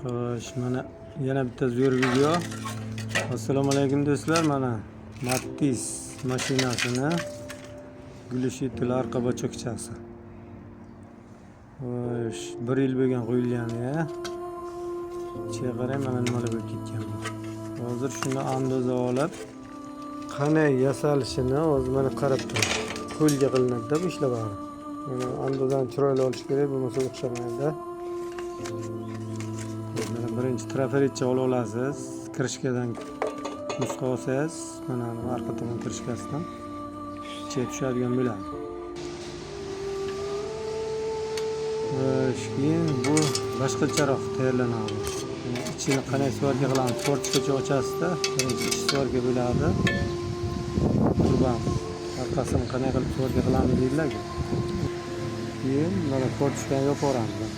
Xo'sh, mana yana bitta zo'r video. Assalomu alaykum do'stlar, mana Matiz mashinasini gulishitli orqa bochokchasi. Xo'sh, 1 yil bo'lgan qo'yilgani. Ichiga qarang, mana nimalar bo'lib ketgan. Hozir shuni andoza olib, qanday yasalishini o'zi mana qarab turing. Qo'lga qilinadi bu ishlar bor. Mana andozani chiroyli olish kerak, bo'lmasa o'xshamaydi. Birinchi traferetcha olib olasiz. Kirishkadan nusxa olsangiz, mana orqa tomon kirishkasidan ichiga tushadigan bo'ladi. Keyin bu boshqacharoq tayyorlanadi. Ichini qanday svarka qilamiz? Tortgacha ochasizda, birinchi ich svarka bo'ladi. Turban orqasini qanday qilib svarka qilamiz deydilar. Keyin mana tortishdan yopaveramiz.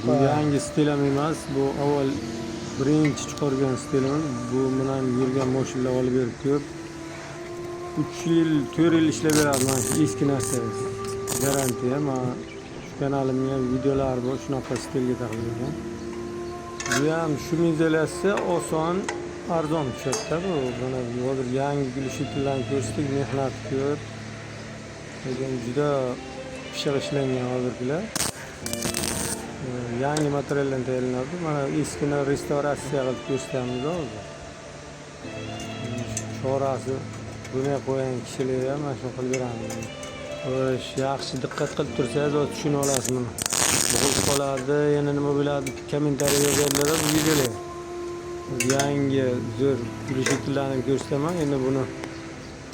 Bu yangi stilim emas, bu avval birinchi chiqargan stilim. Bu bilan yurgan mashinalar olib berib ko'p 3 yil, 4 yil ishlab beradi mana shu eski narsa. Garantiya, mana kanalimda ham videolar bor, shunaqa stilga taqilgan. Bu ham shu modelasi oson, arzon tushadi bu. Mana hozir yangi gulishitlarni ko'rsatdik, mehnat ko'p. Lekin juda pishiq ishlangan hozirgilar. Yangi materialdan tayyorlanadi. Mana eskini restavratsiya qilib ko'rsatamiz hozir. Chorasi buni qo'ygan kishilar ham mana shu qilib beramiz. Xo'sh, yaxshi diqqat qilib tursangiz, o'z tushuna olasiz buni. Bo'lib qoladi, yana nima bo'ladi, kommentariy yozadilar bu videolar. Yangi zo'r gulishitlarni ko'rsataman, endi buni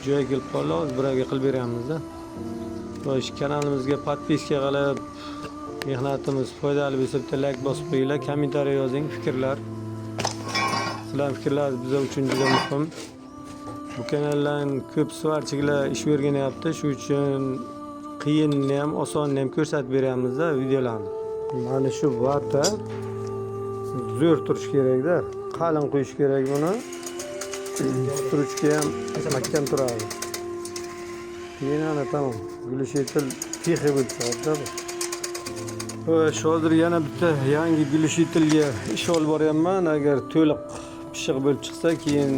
joyiga kelib qoldi, hozir birga qilib beramiz-da. Xo'sh, kanalimizga podpiska qilib, mehnatimiz foydali bo'lsa bitta like bosib qo'yinglar, kommentariy yozing, fikrlar. Sizlarning fikrlaringiz biz uchun juda muhim. Bu kanaldan ko'p svarchilar ish o'rganyapti, shu uchun qiyinni ham, osonni ham ko'rsatib beramiz-da videolarni. Mana shu vata zo'r turish kerak-da, qalin qo'yish kerak buni. Turishga ham mahkam turadi. Keyin ana tamom, gulishitl tixi bo'ladi-da bu. Xo'sh, hozir yana bitta yangi gulishitliga ish olib boryapman. Agar to'liq pishiq bo'lib chiqsa, keyin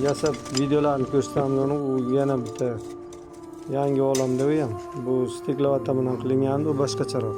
yasab videolarni ko'rsataman. U yana bitta yangi olamda u ham. Bu stiklovata bilan qilingan, u boshqacharoq.